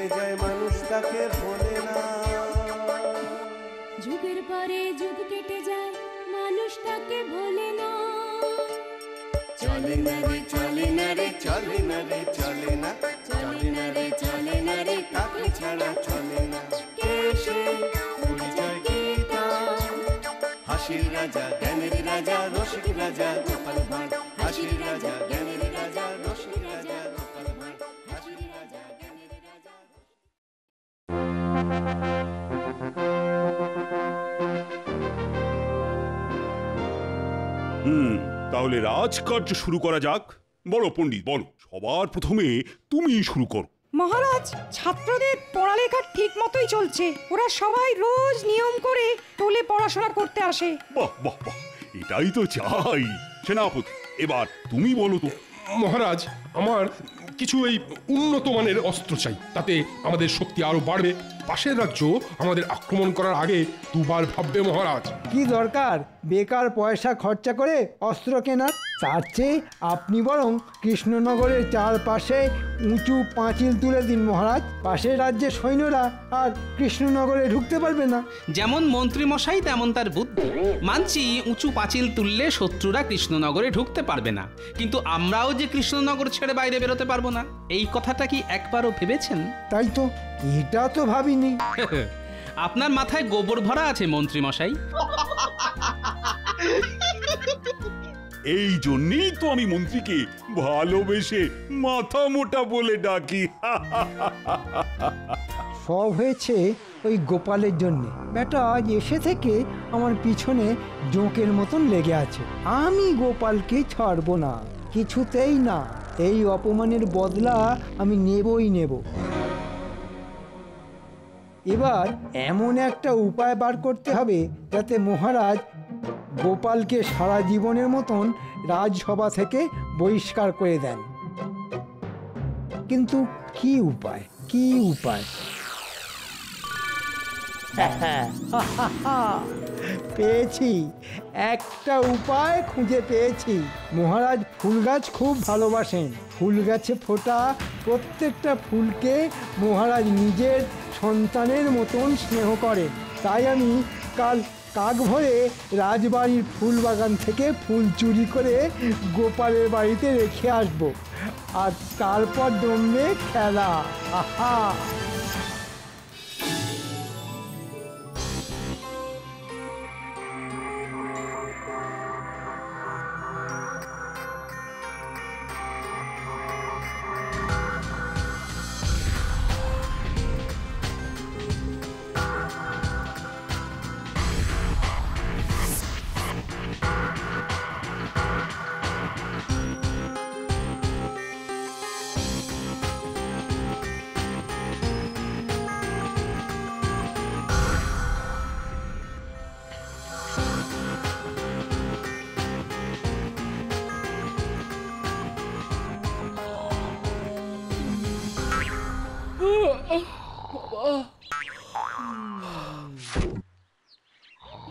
কেটে যায় মানুষ তাকে ভোলে না। যুগের পরে যুগ কেটে যায় মানুষ তাকে ভোলে না। চলে না রে চলে না রে চলে না রে চলে না, চলে না রে চলে না রে কাকে ছাড়া চলে না। কে সে পরিচয় কি তার? হাসির রাজা জ্ঞানের রাজা রসিক রাজা গোপাল ভাঁড়। হাসির রাজা জ্ঞানের রাজা রসিক রাজা গোপাল ভাঁড়। হাসির রাজা জ্ঞানের রাজা। তাহলে রাজকার্য শুরু করা যাক। বলো পণ্ডিত বলো, সবার প্রথমে তুমি শুরু করো। মহারাজ, ছাত্রদের পড়ালেখা ঠিক মতোই চলছে। ওরা সবাই রোজ নিয়ম করে টোলে পড়াশোনা করতে আসে। বাহ বাহ বাহ, এটাই তো চাই। সেনাপতি, এবার তুমি বলো তো। মহারাজ, আমার কিছু এই উন্নত মানের অস্ত্র চাই, তাতে আমাদের শক্তি আরো বাড়বে। পাশের রাজ্য আমাদের আক্রমণ করার আগে দুবার ভাববে মহারাজ। কি দরকার বেকার পয়সা খরচা করে অস্ত্র কেনার? তার চেয়ে আপনি বরং কৃষ্ণনগরের চারপাশে উঁচু পাঁচিল তুলে দিন মহারাজ। পাশের রাজ্যের সৈন্যরা আর কৃষ্ণনগরে ঢুকতে পারবে না। যেমন মন্ত্রী মশাই তেমন তার বুদ্ধি। মানছি উঁচু পাঁচিল তুললে শত্রুরা কৃষ্ণনগরে ঢুকতে পারবে না, কিন্তু আমরাও যে কৃষ্ণনগর ছেড়ে বাইরে বেরোতে পারবো না, এই কথাটা কি একবারও ভেবেছেন? তাই তো, এটা তো ভাবিনি। আপনার মাথায় গোবর ভরা আছে মন্ত্রী মশাই। এই জন্যই তো আমি মন্ত্রীকে ভালোবেসে মাথা মোটা বলে ডাকি। সব হয়েছে ওই গোপালের জন্যে। বেটা আজ এসে থেকে আমার পিছনে জোঁকের মতন লেগে আছে। আমি গোপালকে ছাড়বো না, কিছুতেই না। এই অপমানের বদলা আমি নেবই নেব। এবার এমন একটা উপায় বার করতে হবে যাতে মহারাজ গোপালকে সারা জীবনের মতন রাজসভা থেকে বহিষ্কার করে দেন। কিন্তু কি উপায়, কি উপায়? পেয়েছি, একটা উপায় খুঁজে পেয়েছি। মহারাজ ফুল গাছ খুব ভালোবাসেন। ফুল গাছে ফোটা প্রত্যেকটা ফুলকে মহারাজ নিজের সন্তানের মতন স্নেহ করেন। তাই আমি কাল কাক ভরে রাজবাড়ির ফুল বাগান থেকে ফুল চুরি করে গোপালের বাড়িতে রেখে আসব, আর তারপর জমবে খেলা। আহা!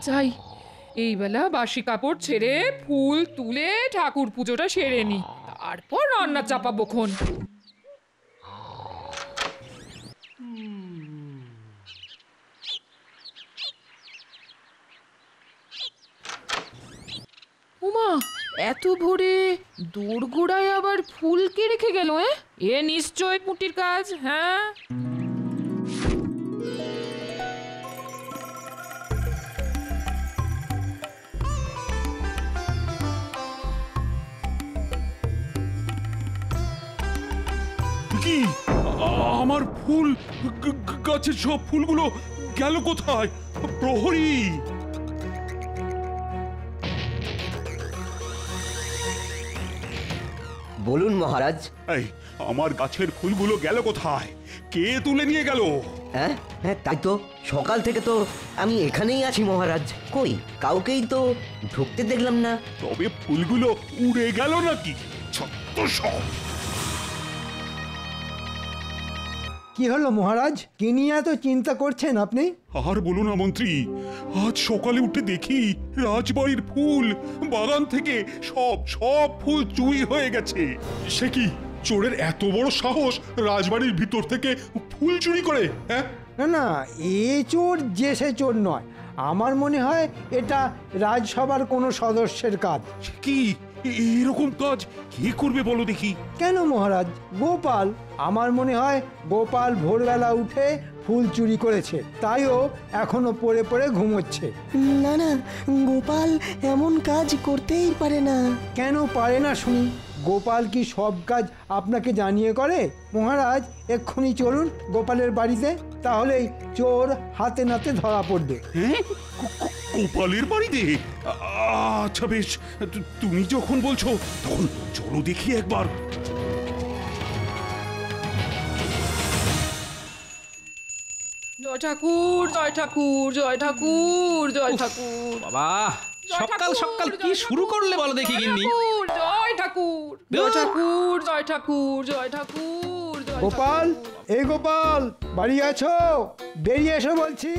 যাই, এই বেলা বাসি কাপড় ছেড়ে ফুল তুলে ঠাকুর পুজোটা সেরে নি, তারপর রান্না চাপাবো খন। উমা, এত ভোরে দোরগোড়ায় আবার ফুল কে রেখে গেল? এ নিশ্চয় পুটির কাজ। হ্যাঁ, কি আমার ফুল গাছের সব ফুলগুলো গেল কোথায়? প্রহরী! বলুন মহারাজ। এই আমার গাছের ফুলগুলো গেল কোথায়? কে তুলে নিয়ে গেল? হ্যাঁ হ্যাঁ, তাই তো, সকাল থেকে তো আমি এখানেই আছি মহারাজ। কই কাউকেই তো ঢুকতে দেখলাম না। তবে ফুলগুলো উড়ে গেল নাকি? ছত্ত সব! কি হলো মহারাজ, কি নিয়ে এত চিন্তা করছেন আপনি? আর বলো না মন্ত্রী, আজ সকালে উঠে দেখি রাজবাড়ির ফুল বাগান থেকে সব ফুল চুরি হয়ে গেছে। সে কি, চোরের এত বড় সাহস রাজবাড়ির ভিতর থেকে ফুল চুরি করে? হ্যাঁ, না না, এ চোর যে সে চোর নয়। আমার মনে হয় এটা রাজসভার কোনো সদস্যের কাজ। কি এরকম কাজ কে করবে বলো দেখি? কেন মহারাজ, গোপাল। আমার মনে হয় গোপাল ভোরবেলা উঠে ফুল চুরি করেছে, তাইও এখনো পড়ে পড়ে ঘুমোচ্ছে। না না, গোপাল এমন কাজ করতেই পারে না। কেন পারে না শুনি? গোপাল কি সব কাজ আপনাকে জানিয়ে করে? মহারাজ এক্ষুনি চলুন গোপালের বাড়িতে, তাহলেই চোর হাতে নাতে ধরা পড়বে। হ্যাঁ, গোপালের বাড়িতে? আচ্ছা বেশ, তুমি যখন বলছো তখন চলো দেখি একবার। জয় ঠাকুর, জয় ঠাকুর, জয় ঠাকুর, জয় ঠাকুর। বাবা, সকাল সকাল কি শুরু করলে বলো দেখি গিন্নি? জয় ঠাকুর, জয় ঠাকুর, জয় ঠাকুর, জয় ঠাকুর, জয় গোপাল, এই গোপাল, বাড়ি আছো? বেরিয়ে এসো বলছি।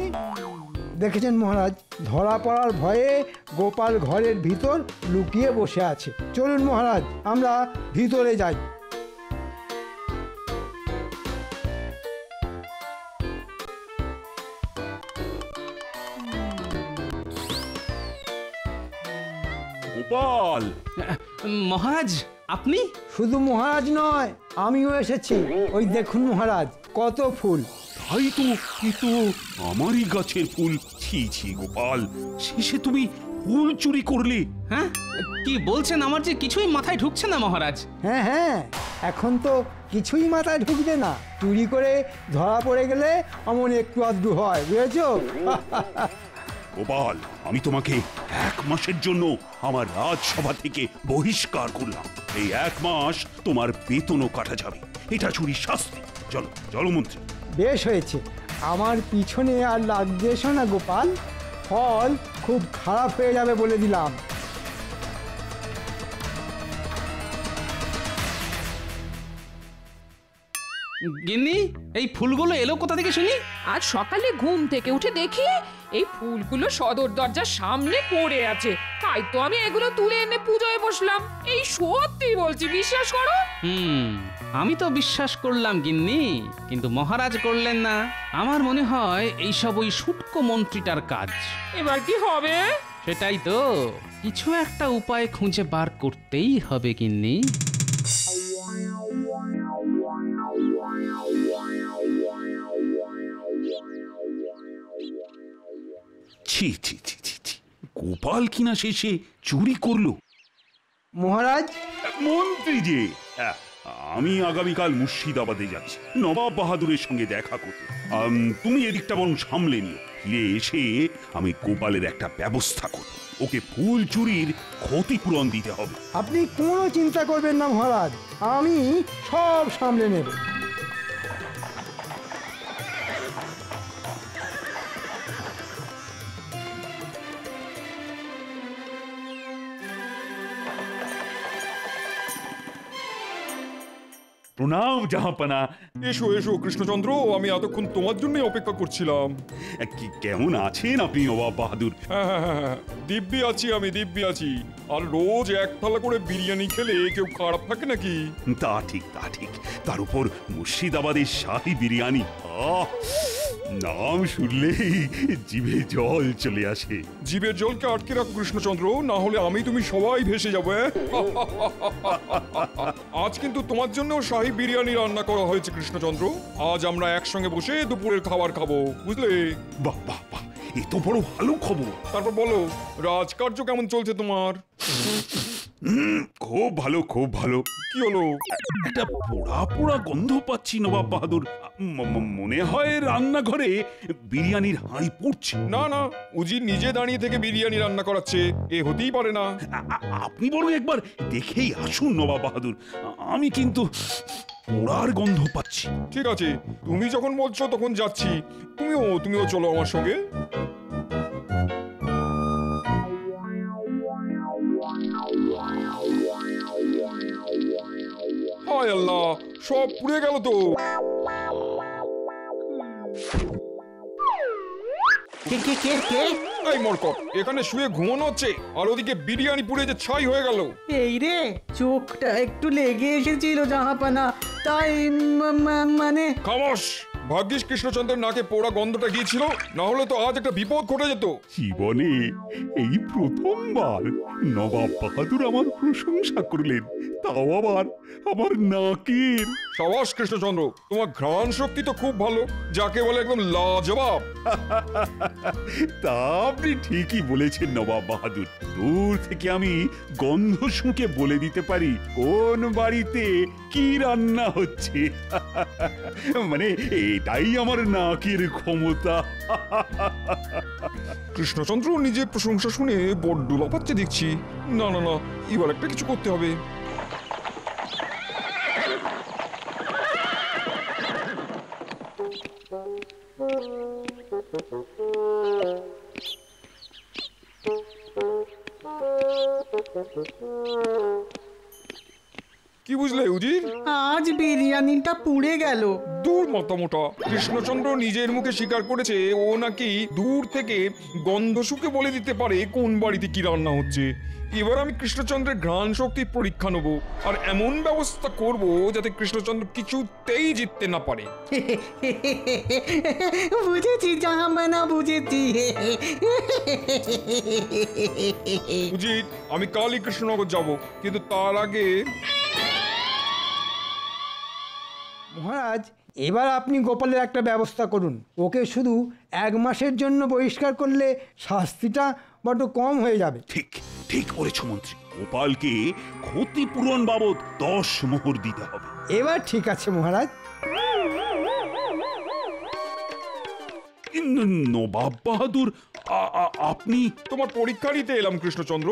দেখেছেন মহারাজ, ধরা পড়ার ভয়ে গোপাল ঘরের ভিতর লুকিয়ে বসে আছে। চলুন মহারাজ, আমরা ভিতরে যাই। গোপাল! মহারাজ, আপনি? শুধু মহারাজ নয়, আমিও এসেছি। ওই দেখুন মহারাজ, কত ফুল। তাই তো, এ তো আমারই গাছের ফুল। ছি ছি গোপাল, শেষে তুমি ফুল চুরি করলে? হ্যাঁ, কি বলছেন? আমার যে কিছুই মাথায় ঢুকছে না মহারাজ। হ্যাঁ হ্যাঁ, এখন তো কিছুই মাথায় ঢুকবে না। চুরি করে ধরা পড়ে গেলে অমন একটু আধটু হয়, বুঝেছো? গোপাল, আমি তোমাকে 1 মাসের জন্য আমার রাজসভা থেকে বহিষ্কার করলাম। এই 1 মাস তোমার বেতনও কাটা যাবে। এটা চুরির শাস্তি। চলো চলো মন্ত্রী। বেশ হয়েছে, আমার পিছনে আর লাগবে এসো না গোপাল, ফল খুব খারাপ হয়ে যাবে বলে দিলাম। গিন্নি, এই ফুলগুলো এলো কোথা থেকে শুনি? আজ সকালে ঘুম থেকে উঠে দেখি এই ফুলগুলো সদর দরজার সামনে পড়ে আছে, তাই তো আমি এগুলো তুলে এনে পুজোয় বসলাম। এই সত্যি বলছি, বিশ্বাস করো। আমি তো বিশ্বাস করলাম গিন্নি, কিন্তু মহারাজ করলেন না। আমার মনে হয় এইসব ওই শুটকো মন্ত্রীটার কাজ। এবার কি হবে? সেটাই তো, কিছু একটা উপায় খুঁজে বার করতেই হবে গিন্নি। ছি ছি ছি ছি ছি, গোপাল কিনা শেষে চুরি করলো। মহারাজ, মন্ত্রী যে, আমি আগামীকাল মুর্শিদাবাদে যাচ্ছি নবাব বাহাদুরের সঙ্গে দেখা করতে। তুমি এদিকটা বরং সামলে নিও। ফিরে এসে আমি গোপালের একটা ব্যবস্থা করব। ওকে ফুল চুরির ক্ষতিপূরণ দিতে হবে। আপনি কোনো চিন্তা করবেন না মহারাজ, আমি সব সামলে নেব। প্রণাম জাহাপানা। এসো এসো কৃষ্ণচন্দ্র, আমি এতক্ষণ তোমার জন্যই অপেক্ষা করছিলাম। কেমন আছেন আপনি নবাব বাহাদুর? হ্যাঁ, দিব্যি আছি, আমি দিব্যি আছি। আর রোজ 1 থালা করে বিরিয়ানি খেলে কেউ খারাপ থাকে নাকি? তা ঠিক, তা ঠিক। তার উপর মুর্শিদাবাদের শাহী বিরিয়ানি, নাম শুনলেই জিভে জল চলে আসে। জিভের জলকে আটকে রাখো কৃষ্ণচন্দ্র, না হলে আমি তুমি সবাই ভেসে যাবে। আজ কিন্তু তোমার জন্য শাহী বিরিয়ানি রান্না করা হয়েছে কৃষ্ণচন্দ্র। আজ আমরা একসঙ্গে বসে দুপুরের খাবার খাবো, বুঝলে? বাহ বাহ বাহ, এ তো বড় ভালো খবর। তারপর বলো, রাজকার্য কেমন চলছে তোমার? খুব ভালো, খুব ভালো। কি হলো? একটা পোড়া পোড়া গন্ধ পাচ্ছি নবাব বাহাদুর। মনে হয় রান্নাঘরে বিরিয়ানির হাঁড়ি পুড়ছে। না না, উজি নিজে দাঁড়িয়ে থেকে বিরিয়ানি রান্না করাচ্ছে, এ হতেই পারে না। আপনি বরং একবার দেখেই আসুন নবাব বাহাদুর, আমি কিন্তু পোড়ার গন্ধ পাচ্ছি। ঠিক আছে, তুমি যখন বলছো তখন যাচ্ছি। তুমিও চলো আমার সঙ্গে। হায় আল্লাহ, সব পুড়ে গেল তো। এই মরকট, এখানে শুয়ে ঘুমানো হচ্ছে আর ওদিকে বিরিয়ানি পুড়ে যে ছাই হয়ে গেল। এই রে, চোখটা একটু লেগে এসেছিল জাহাপানা, তাই মানে। খামোশ, ভাগ্যিস কৃষ্ণচন্দ্রের নাকে পোড়া গন্ধটা গিয়েছিল, না হলে তো আজ একটা বিপদ ঘটে যেত। জীবনে এই প্রথমবার নবাব বাহাদুর আমার প্রশংসা করলেন, তাও আবার আমার নাকের। সাবাস কৃষ্ণচন্দ্র, তোমার ঘ্রাণ শক্তি তো খুব ভালো, যাকে বলে একদম লাজবাব। তা আপনি ঠিকই বলেছেন নবাব বাহাদুর। দূর থেকে আমি গন্ধ শুঁকে বলে দিতে পারি কোন বাড়িতে কি রান্না হচ্ছে। মানে এটাই আমার নাকের ক্ষমতা। কৃষ্ণচন্দ্র নিজের প্রশংসা শুনে বড্ড লাফাচ্ছে দেখছি। না না না, এবার একটা কিছু করতে হবে। কি বুঝলে উজির? আজ বিরিয়ানিটা পুড়ে গেল। দূর মাতামোটা, কৃষ্ণচন্দ্র নিজের মুখে স্বীকার করেছে ও নাকি দূর থেকে গন্ধ শুকে বলে দিতে পারে কোন বাড়িতে কি রান্না হচ্ছে। এবার আমি কৃষ্ণচন্দ্রের ঘ্রাণ শক্তির পরীক্ষা নেব, আর এমন ব্যবস্থা করব যাতে কৃষ্ণচন্দ্র কিছুতেই জিততে না পারে। বুঝেছি জাহামানা, বুঝেছি। উজির, আমি কালই কৃষ্ণনগর যাব, কিন্তু তার আগে মহারাজ, এবার আপনি গোপালের একটা ব্যবস্থা করুন। ওকে শুধু 1 মাসের জন্য বহিষ্কার করলে শাস্তিটা বড্ড কম হয়ে যাবে। ঠিক ঠিক বলেছ মন্ত্রী, গোপালকে ক্ষতিপূরণ বাবদ 10 মোহর দিতে হবে। এবার ঠিক আছে মহারাজ। নবাব বাহাদুর, আপনি? তোমার পরীক্ষা নিতে এলাম কৃষ্ণচন্দ্র।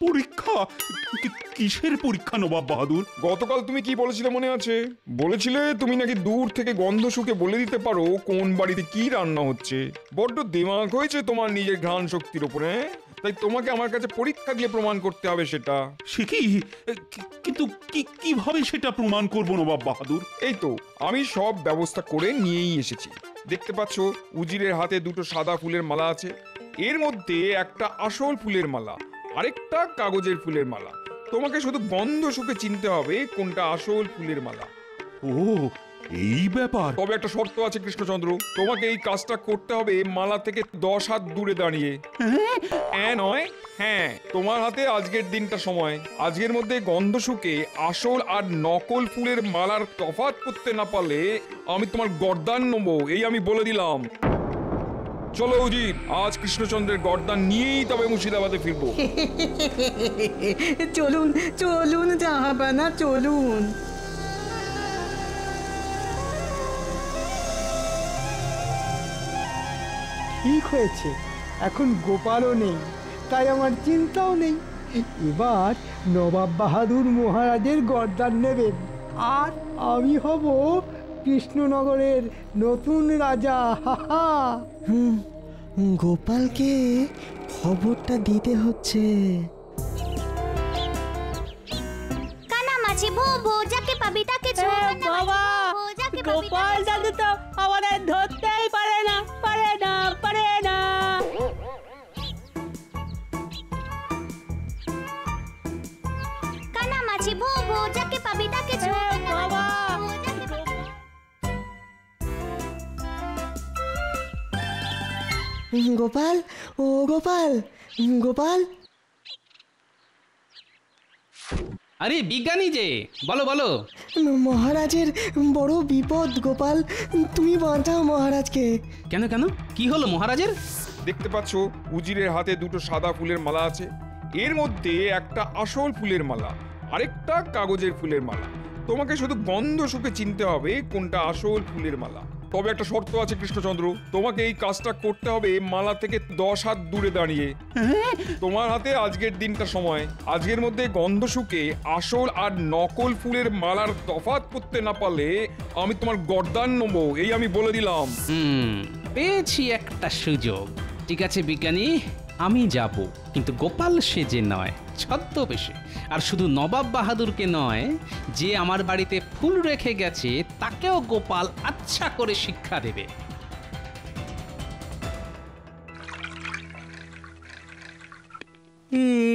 পরীক্ষা? কিসের পরীক্ষা নবাব বাহাদুর? গতকাল তুমি কি বলেছিলে মনে আছে? বলেছিলে তুমি নাকি দূর থেকে গন্ধ শুকে বলে দিতে পারো কোন বাড়িতে কি রান্না হচ্ছে। বড্ড দিমাগ হয়েছে তোমার নিজের ঘ্রাণ শক্তির উপরে, তাই তোমাকে আমার কাছে পরীক্ষা দিয়ে প্রমাণ করতে হবে সেটা। সে কি? কিন্তু কিভাবে সেটা প্রমাণ করব নবাব বাহাদুর? এই তো আমি সব ব্যবস্থা করে নিয়েই এসেছি। দেখতে পাচ্ছ উজিরের হাতে 2টো সাদা ফুলের মালা আছে, এর মধ্যে একটা আসল ফুলের মালা, আরেকটা কাগজের ফুলের মালা। তোমাকে শুধু গন্ধ শুকে চিনতে হবে কোনটা আসল ফুলের মালা। ও, এই ব্যাপার। তবে একটা শর্ত আছে কৃষ্ণচন্দ্র, তোমাকে এই কাজটা করতে হবে মালা থেকে 10 হাত দূরে দাঁড়িয়ে। হ্যাঁ নয়, হ্যাঁ, তোমার হাতে আজকের দিনটা সময়। আজকের মধ্যে গন্ধ শুকে আসল আর নকল ফুলের মালার তফাৎ করতে না পারলে আমি তোমার গর্দান নেবো, এই আমি বলে দিলাম। চলো উজির, আজ কৃষ্ণচন্দ্রের গর্দান নিয়েই তবে মুর্শিদাবাদে ফিরবো। চলুন চলুন জাহাপানা, চলুন। ঠিক হয়েছে, এখন গোপালও নেই, তাই আমার চিন্তাও নেই। এবার নবাব বাহাদুর মহারাজের গর্দান নেবেন, আর আমি হব কৃষ্ণনগরের নতুন রাজা। হাহা। গোপালকে খবরটা দিতে হচ্ছে। কানামাছি ভো যাকে পাবি তাকে বাবা, গোপাল দাদু তো আমাদের ধরতেই পারে না, পারে না, পারে না। কানামাছি ভো যাকে পাবি তাকে বাবা, গোপাল, ও গোপাল, গোপাল। আরে বিজ্ঞানী যে, বলো বলো। মহারাজের বড় বিপদ গোপাল, তুমি বাঁচাও মহারাজকে। কেন কেন, কি হলো মহারাজের? দেখতে পাচ্ছ উজিরের হাতে 2টো সাদা ফুলের মালা আছে, এর মধ্যে একটা আসল ফুলের মালা, আরেকটা কাগজের ফুলের মালা। তোমাকে শুধু গন্ধ শুকে চিনতে হবে কোনটা আসল ফুলের মালা। তবে একটা শর্ত আছে কৃষ্ণচন্দ্র, তোমাকে এই কাজটা করতে হবে মালা থেকে 10 হাত দূরে দাঁড়িয়ে। তোমার হাতে আজকের দিনটা সময়। আজকের মধ্যে গন্ধ শুকে আসল আর নকল ফুলের মালার তফাৎ করতে না পারলে আমি তোমার গর্দান নেবো, এই আমি বলে দিলাম। পেয়েছি একটা সুযোগ। ঠিক আছে বিজ্ঞানী, আমি যাব, কিন্তু গোপাল সেজে নয়, ছদ্মবেশে। আর শুধু নবাব বাহাদুরকে নয়, যে আমার বাড়িতে ফুল রেখে গেছে তাকেও গোপাল আচ্ছা করে শিক্ষা দেবে।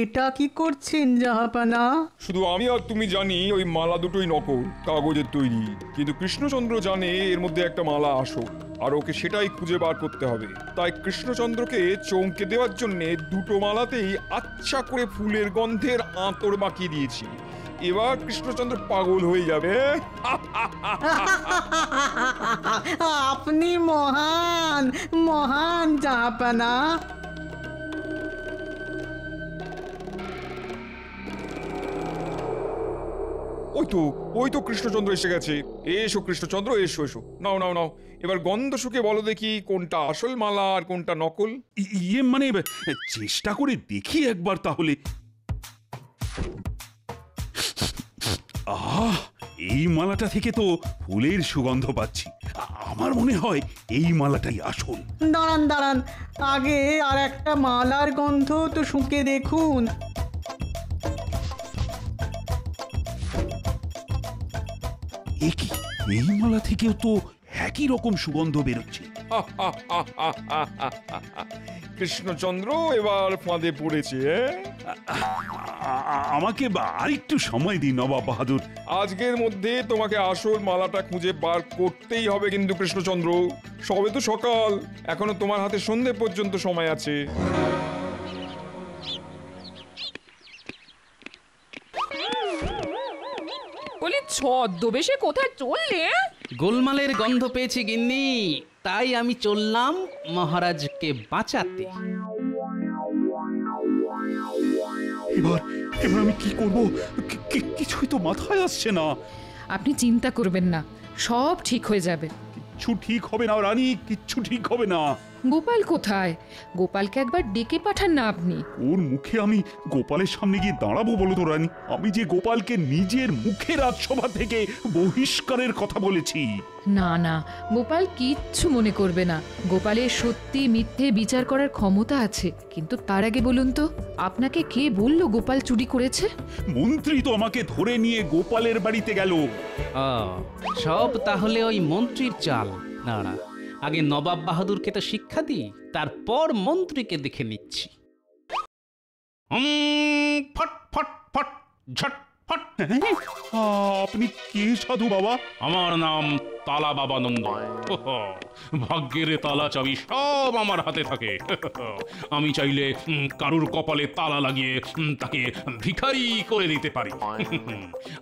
এটা কি করছেন জাহাপানা? শুধু আমি আর তুমি জানি ওই মালা দুটোই নকল, কাগজের তৈরি। কিন্তু কৃষ্ণচন্দ্র জানে এর মধ্যে একটা মালা আসল, আর ওকে সেটাই খুঁজে বার করতে হবে। তাই কৃষ্ণচন্দ্রকে চমকে দেওয়ার জন্য দুটো মালাতেই আচ্ছা করে ফুলের গন্ধের আঁতর মাখিয়ে দিয়েছি। এবার কৃষ্ণচন্দ্র পাগল হয়ে যাবে। আপনি মহান মহান জাহাপানা। ওই তো কৃষ্ণচন্দ্র এসে গেছে। এসো কৃষ্ণচন্দ্র, এসো এসো, নাও নাও নাও। এবার গন্ধ শুকে বলো দেখি কোনটা আসল মালা আর কোনটা নকল। ইয়ে মানে চেষ্টা করে দেখি একবার তাহলে। আহ, এই মালাটা থেকে তো ফুলের সুগন্ধ পাচ্ছি। আমার মনে হয় এই মালাটাই আসল। দাঁড়ান দাঁড়ান, আগে আর একটা মালার গন্ধ তো শুঁকে দেখুন। একি, এই মালা থেকেও তো একই রকম সুগন্ধ বেরোচ্ছে। কৃষ্ণচন্দ্র এবার ফাঁদে পড়েছে। আমাকে আর একটু সময় দিন নবাব বাহাদুর। আজকের মধ্যে তোমাকে আসল মালাটা খুঁজে বার করতেই হবে কিন্তু কৃষ্ণচন্দ্র। সবে তো সকাল, এখনো তোমার হাতে সন্ধে পর্যন্ত সময় আছে। বলি ছদ্মবেশে কোথায় চললে? গোলমালের গন্ধ পেয়েছি গিন্নি, তাই আমি চললাম মহারাজকে বাঁচাতে। এবার আমি কি করব? কিছুই তো মাথায় আসছে না। আপনি চিন্তা করবেন না, সব ঠিক হয়ে যাবে। কিচ্ছু ঠিক হবে না রানী, কিচ্ছু ঠিক হবে না। গোপাল কোথায়? গোপালকে একবার ডেকে পাঠান না আপনি। ওর মুখে আমি গোপালের সামনে গিয়ে দাঁড়াবো বলো তো রানী? আমি যে গোপালকে নিজের মুখে রাজসভা থেকে বহিষ্কারের কথা বলেছি। না না, গোপাল কিচ্ছু মনে করবে না। গোপালের সত্যি মিথ্যে বিচার করার ক্ষমতা আছে। কিন্তু তার আগে বলুন তো, আপনাকে কে বললো গোপাল চুরি করেছে? মন্ত্রী তো আমাকে ধরে নিয়ে গোপালের বাড়িতে গেল। সব তাহলে ওই মন্ত্রীর চাল। না না, আগে নবাব বাহাদুরকে তো শিক্ষা দিই, তারপর মন্ত্রীকে দেখে নিচ্ছি। ফট ফট ফট ঝট ফট। আপনি কে সাধু বাবা? আমার নাম তালা বাবা নন্দ। ভাগ্যের তালা চাবি সব আমার হাতে থাকে। আমি চাইলে কারুর কপালে তালা লাগিয়ে তাকে ভিখারি করে দিতে পারি,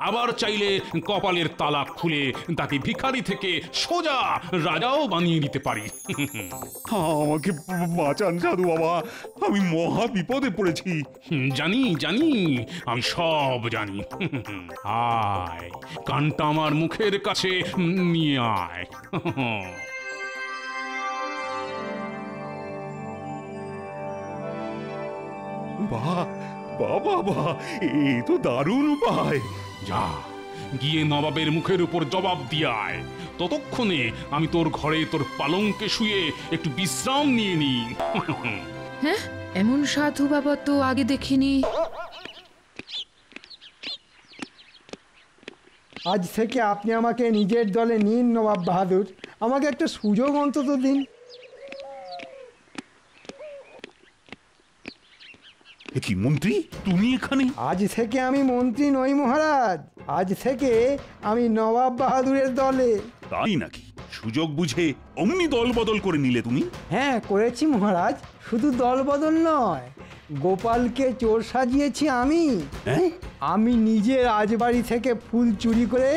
আবার চাইলে কপালের তালা খুলে তাকে ভিখারি থেকে সোজা রাজাও বানিয়ে দিতে পারি। আমাকে বাঁচান সাধু বাবা, আমি মহা বিপদে পড়েছি। জানি জানি, আমি সব জানি। আয়, কানটা আমার মুখের কাছে নিয়ে আয়। বাবা, এ তো দারুণ উপায়। যা গিয়ে নবাবের মুখের উপর জবাব দিয়ে আয়। ততক্ষণে আমি তোর ঘরে তোর পালঙ্কে শুয়ে একটু বিশ্রাম নিয়ে নি। হ্যাঁ, এমন সাধু বাবা তো আগে দেখিনি। আজ থেকে আপনি আমাকে নিজের দলে নিন নবাব বাহাদুর, আমাকে একটা সুযোগ অন্তত দিন। কি মন্ত্রী, তুমি এখানে? আজ থেকে আমি মন্ত্রী নই মহারাজ, আজ থেকে আমি নবাব বাহাদুরের দলে। তাই নাকি? সুযোগ বুঝে অমনি দল বদল করে নিলে তুমি? হ্যাঁ করেছি মহারাজ, শুধু দল বদল নয়, গোপালকে চোর সাজিয়েছি আমি। আমি নিজে রাজবাড়ি থেকে ফুল চুরি করে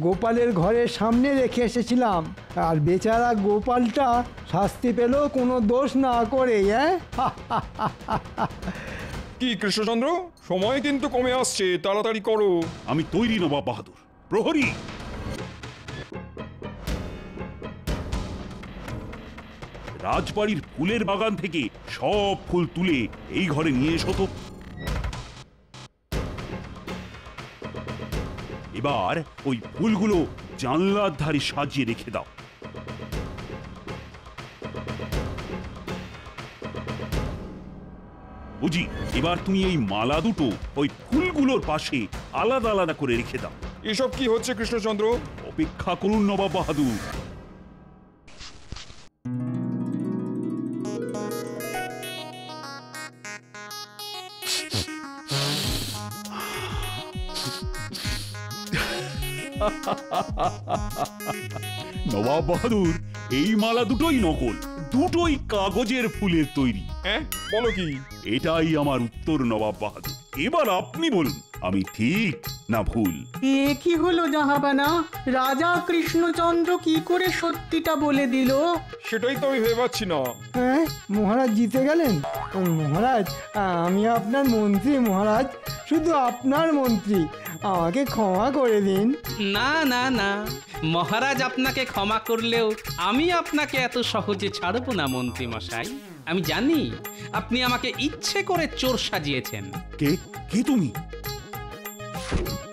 গোপালের ঘরের সামনে রেখে এসেছিলাম, আর বেচারা গোপালটা শাস্তি পেল কোনো দোষ না করে। কি কৃষ্ণচন্দ্র, সময় কিন্তু কমে আসছে, তাড়াতাড়ি করো। আমি তৈরি নবাব বাহাদুর। প্রহরী, রাজবাড়ির ফুলের বাগান থেকে সব ফুল তুলে এই ঘরে নিয়ে এসো তো। এবার ওই ফুলগুলো জানলার ধারে সাজিয়ে রেখে দাও। বুঝি, এবার তুমি এই মালা দুটো ওই ফুলগুলোর পাশে আলাদা আলাদা করে রেখে দাও। এসব কি হচ্ছে কৃষ্ণচন্দ্র? অপেক্ষা করুন নবাব বাহাদুর। নবাব বাহাদুর, এই মালা দুটোই নকল, দুটোই কাগজের ফুলের তৈরি। বলো কি? এটাই আমার উত্তর নবাব বাহাদুর। এবার আপনি বলুন, আমি ঠিক না ভুল? এ কি হলো জাহাপানা? রাজা কৃষ্ণচন্দ্র কি করে সত্যিটা বলে দিল? সেটাই তো আমি ভেবে পাচ্ছি না। হ্যাঁ, মহারাজ জিতে গেলেন। মহারাজ, আমি আপনার মন্ত্রী মহারাজ, শুধু আপনার মন্ত্রী, আমাকে ক্ষমা করে দিন। না না না, মহারাজ আপনাকে ক্ষমা করলেও আমি আপনাকে এত সহজে ছাড়বো না মন্ত্রী মশাই। আমি জানি আপনি আমাকে ইচ্ছে করে চোর সাজিয়েছেন। কে কে তুমি?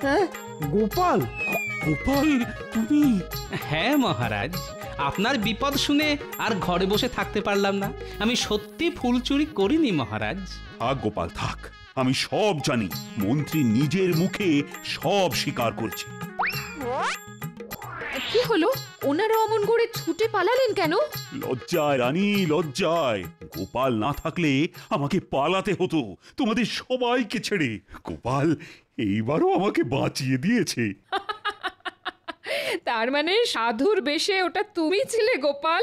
হ্যাঁ, গোপাল। গোপাল তুমি? হ্যাঁ মহারাজ, আপনার বিপদ শুনে আর ঘরে বসে থাকতে পারলাম না। আমি সত্যি ফুল চুরি করিনি মহারাজ। থাক গোপাল থাক, আমি সব জানি। মন্ত্রী নিজের মুখে সব স্বীকার করছে। কি হলো? ওনারা অমন করে ছুটে পালালেন কেন? লজ্জায় রানী, লজ্জায়। গোপাল না থাকলে আমাকে পালাতে হতো তোমাদের সবাইকে ছেড়ে। গোপাল এইবারও আমাকে বাঁচিয়ে দিয়েছে। তার মানে সাধুর বেশে ওটা তুমি ছিলে গোপাল?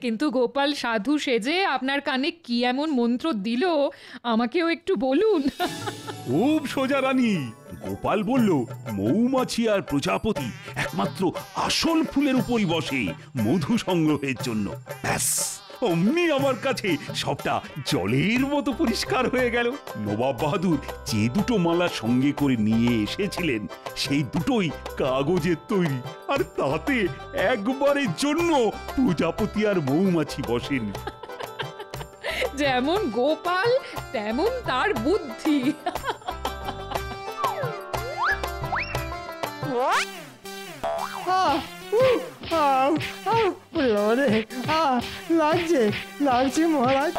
কিন্তু গোপাল সাধু সেজে আপনার কানে কি এমন মন্ত্র দিল আমাকেও একটু বলুন। খুব সোজা রানী। গোপাল বলল, মৌমাছি আর প্রজাপতি একমাত্র আসল ফুলের উপরই বসে মধু সংগ্রহের জন্য। ব্যাস, অমনি আমার কাছে সবটা জলের মতো পরিষ্কার হয়ে গেল। নবাব বাহাদুর যে দুটো মালা সঙ্গে করে নিয়ে এসেছিলেন সেই দুটোই কাগজের তৈরি, আর তাতে একবারের জন্য প্রজাপতি আর মৌমাছি বসেন। যেমন গোপাল তেমন তার বুদ্ধি। লাগছে লাগছে মহারাজ।